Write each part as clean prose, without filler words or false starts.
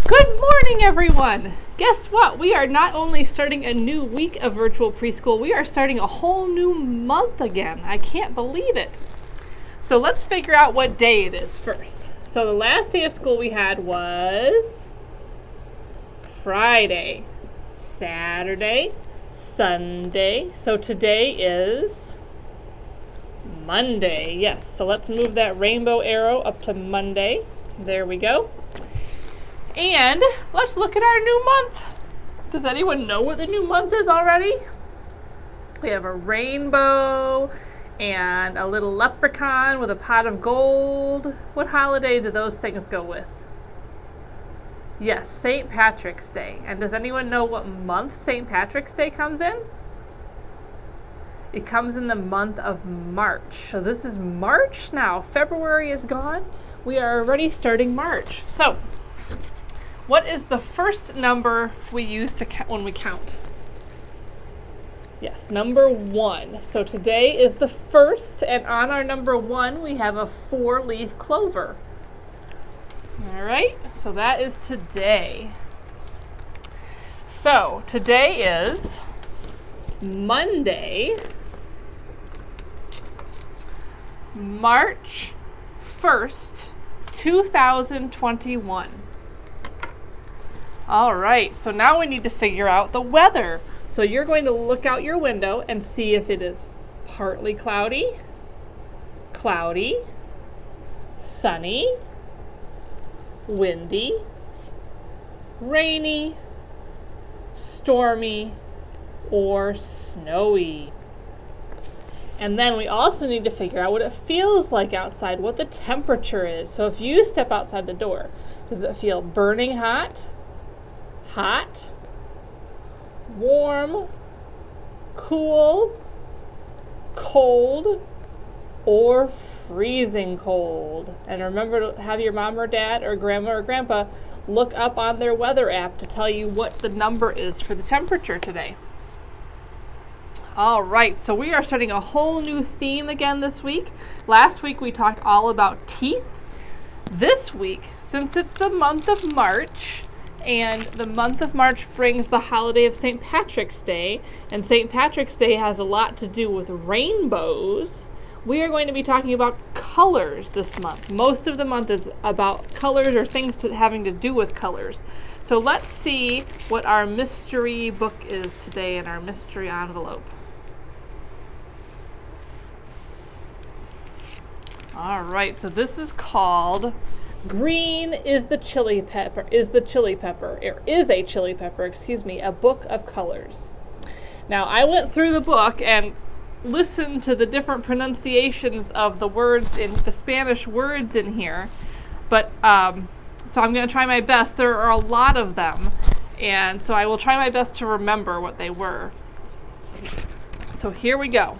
Good morning, everyone! Guess what? We are not only starting a new week of virtual preschool, we are starting a whole new month again. I can't believe it. So let's figure out what day it is first. So the last day of school we had was Friday, Saturday, Sunday. So today is Monday. Yes, so let's move that rainbow arrow up to Monday. There we go. And let's look at our new month. Does anyone know what the new month is already? We have a rainbow and a little leprechaun with a pot of gold. What holiday do those things go with? Yes, St. Patrick's Day. And does anyone know what month St. Patrick's Day comes in? It comes in the month of March. So this is March now. February is gone. We are already starting March. So what is the first number we use to when we count? Yes, number 1. So today is the first, and on our number 1, we have a 4-leaf clover. All right, so that is today. So today is Monday, March 1st, 2021. All right, so now we need to figure out the weather. So you're going to look out your window and see if it is partly cloudy, cloudy, sunny, windy, rainy, stormy, or snowy. And then we also need to figure out what it feels like outside, what the temperature is. So if you step outside the door, does it feel burning hot? Hot, warm, cool, cold, or freezing cold. And remember to have your mom or dad or grandma or grandpa look up on their weather app to tell you what the number is for the temperature today. All right, so we are starting a whole new theme again this week. Last week we talked all about teeth. This week, since it's the month of March, and the month of March brings the holiday of St. Patrick's Day, and St. Patrick's Day has a lot to do with rainbows, we are going to be talking about colors this month. Most of the month is about colors or things having to do with colors. So let's see what our mystery book is today in our mystery envelope. All right, so this is called Green is a chili pepper, a book of colors. Now, I went through the book and listened to the different pronunciations of the words in the Spanish words in here, but so I'm going to try my best. There are a lot of them, and so I will try my best to remember what they were. So here we go.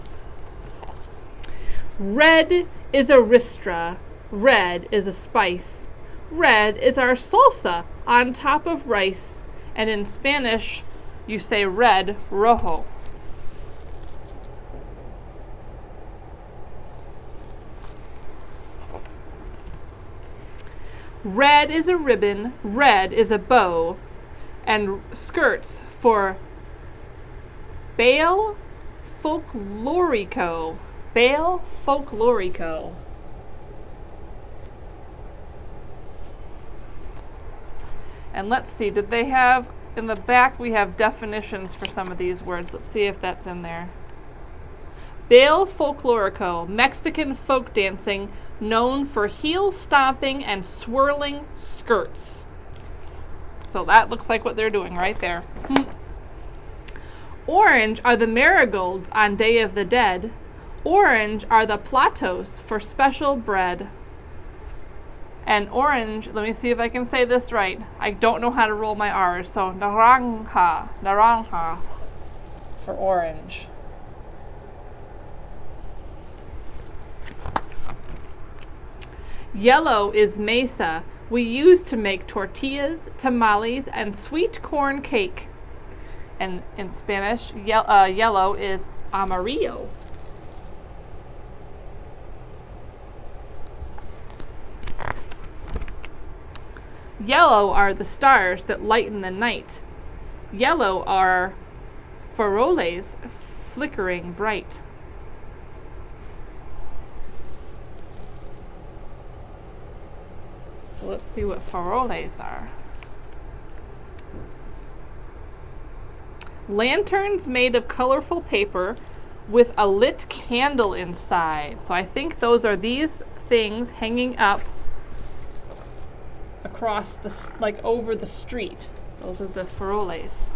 Red is a ristra. Red is a spice. Red is our salsa on top of rice. And in Spanish, you say red, rojo. Red is a ribbon. Red is a bow. And skirts for baile folklorico. Baile folklorico. And let's see, did they have, in the back we have definitions for some of these words. Let's see if that's in there. Baile folklorico, Mexican folk dancing known for heel stomping and swirling skirts. So that looks like what they're doing right there. Orange are the marigolds on Day of the Dead. Orange are the platos for special bread. And orange, let me see if I can say this right. I don't know how to roll my R's, so naranja for orange. Yellow is mesa. We use to make tortillas, tamales, and sweet corn cake. And in Spanish, yellow is amarillo. Yellow are the stars that lighten the night. Yellow are faroles flickering bright. So let's see what faroles are. Lanterns made of colorful paper with a lit candle inside. So I think those are these things hanging up across the, like over the street. Those are the faroles.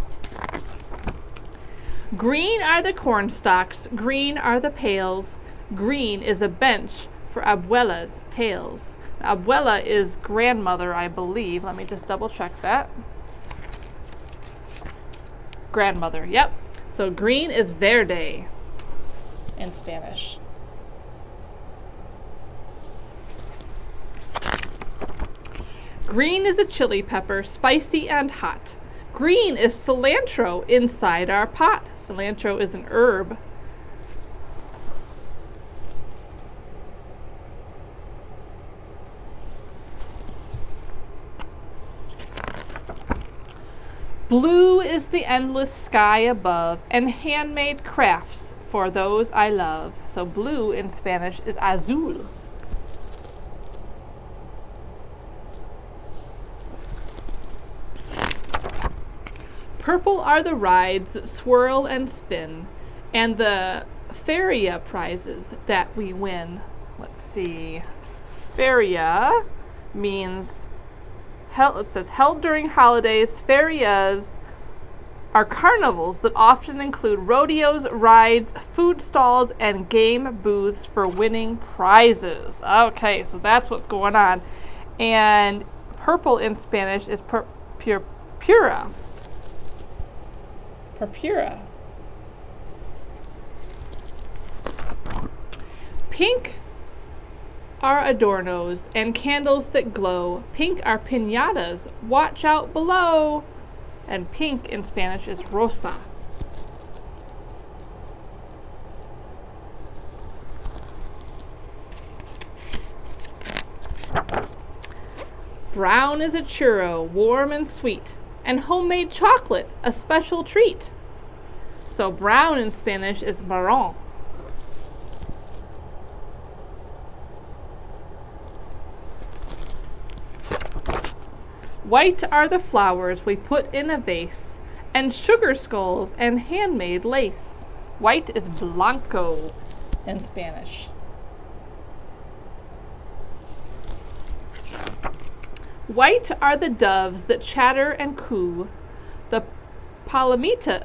Green are the corn stalks, green are the pails, green is a bench for abuela's tales. Abuela is grandmother, I believe. Let me just double check that. Grandmother, yep. So green is verde in Spanish. Green is a chili pepper, spicy and hot. Green is cilantro inside our pot. Cilantro is an herb. Blue is the endless sky above, and handmade crafts for those I love. So blue in Spanish is azul. Purple are the rides that swirl and spin, and the feria prizes that we win. Let's see. Feria means it says held during holidays. Ferias are carnivals that often include rodeos, rides, food stalls, and game booths for winning prizes. Okay, so that's what's going on. And purple in Spanish is purpura. Purpura. Pink are adornos and candles that glow. Pink are piñatas. Watch out below. And pink in Spanish is rosa. Brown is a churro, warm and sweet, and homemade chocolate, a special treat. So brown in Spanish is marrón. White are the flowers we put in a vase, and sugar skulls and handmade lace. White is blanco in Spanish. White are the doves that chatter and coo, the palomitas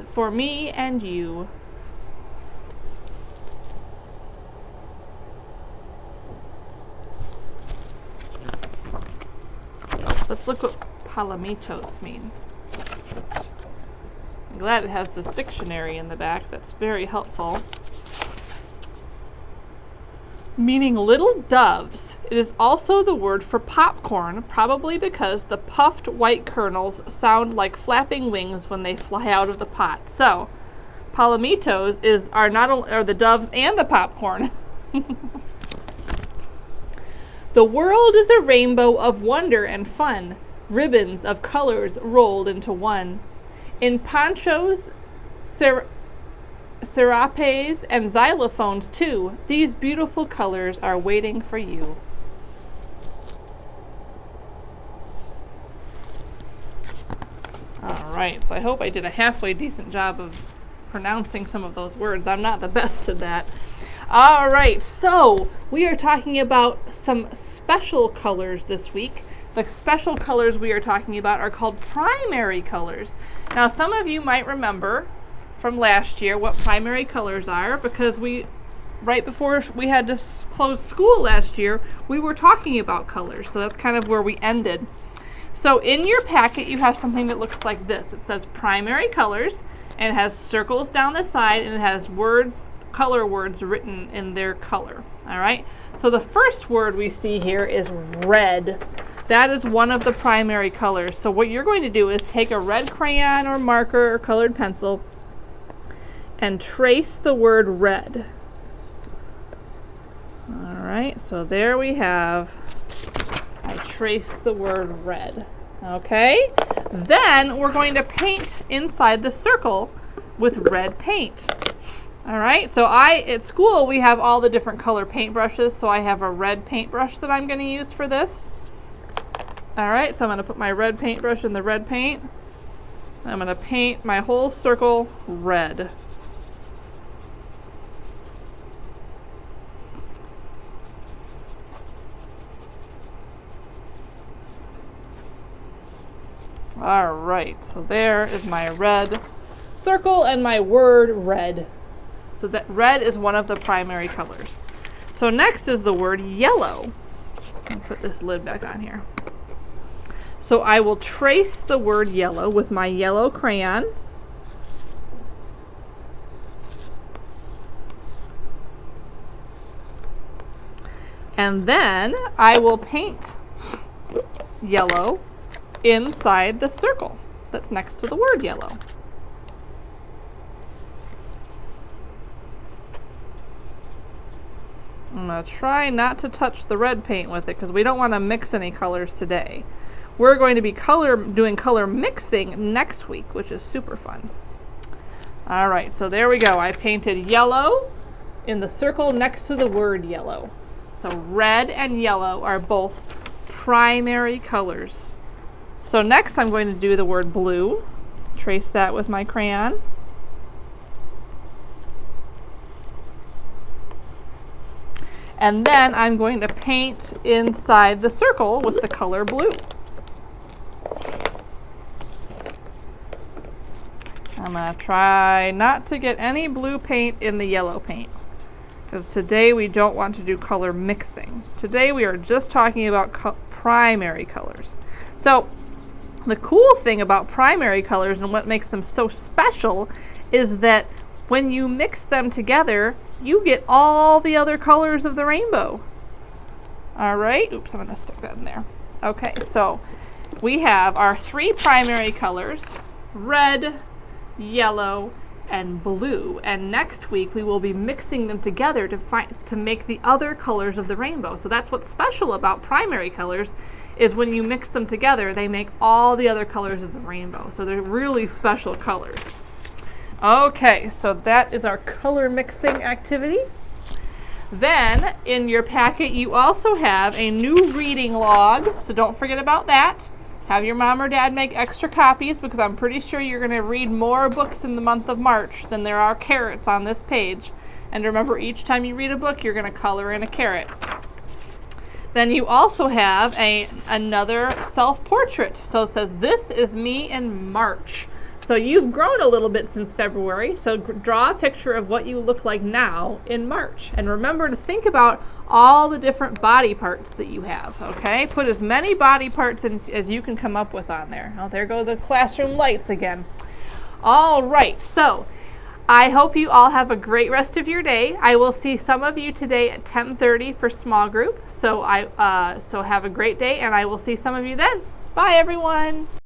for me and you. Let's look what palomitos mean. I'm glad it has this dictionary in the back. That's very helpful. Meaning little doves. It is also the word for popcorn, probably because the puffed white kernels sound like flapping wings when they fly out of the pot. So, palomitos are the doves and the popcorn. The world is a rainbow of wonder and fun, ribbons of colors rolled into one. In ponchos, serapes, and xylophones too, these beautiful colors are waiting for you. All right, so I hope I did a halfway decent job of pronouncing some of those words. I'm not the best at that. All right, so we are talking about some special colors this week. The special colors we are talking about are called primary colors. Now, some of you might remember from last year what primary colors are, because right before we had to close school last year, we were talking about colors. So that's kind of where we ended. So in your packet, you have something that looks like this. It says primary colors, and it has circles down the side, and it has color words written in their color. All right, so the first word we see here is red. That is one of the primary colors. So what you're going to do is take a red crayon or marker or colored pencil and trace the word red. All right, so there we have, I trace the word red. Okay? Then we're going to paint inside the circle with red paint. All right, so at school we have all the different color paintbrushes, so I have a red paintbrush that I'm going to use for this. All right, so I'm going to put my red paintbrush in the red paint. I'm going to paint my whole circle red. All right, so there is my red circle and my word red. So that red is one of the primary colors. So next is the word yellow. I'll put this lid back on here. So I will trace the word yellow with my yellow crayon. And then I will paint yellow inside the circle that's next to the word yellow. I'm going to try not to touch the red paint with it because we don't want to mix any colors today. We're going to be doing color mixing next week, which is super fun. All right, so there we go. I painted yellow in the circle next to the word yellow. So red and yellow are both primary colors. So next I'm going to do the word blue. Trace that with my crayon. And then I'm going to paint inside the circle with the color blue. I'm going to try not to get any blue paint in the yellow paint, because today we don't want to do color mixing. Today we are just talking about primary colors. So the cool thing about primary colors and what makes them so special is that when you mix them together, you get all the other colors of the rainbow. All right, oops, I'm going to stick that in there. Okay, so we have our three primary colors, red, yellow, and blue. And next week we will be mixing them together to make the other colors of the rainbow. So that's what's special about primary colors, is when you mix them together, they make all the other colors of the rainbow. So they're really special colors. Okay, so that is our color mixing activity. Then in your packet you also have a new reading log, so don't forget about that. Have your mom or dad make extra copies, because I'm pretty sure you're going to read more books in the month of March than there are carrots on this page. And remember, each time you read a book, you're going to color in a carrot. Then you also have another self-portrait. So it says, "This is me in March." So you've grown a little bit since February, so draw a picture of what you look like now in March. And remember to think about all the different body parts that you have, okay? Put as many body parts as you can come up with on there. Oh, there go the classroom lights again. All right, so I hope you all have a great rest of your day. I will see some of you today at 10:30 for small group. So have a great day, and I will see some of you then. Bye, everyone.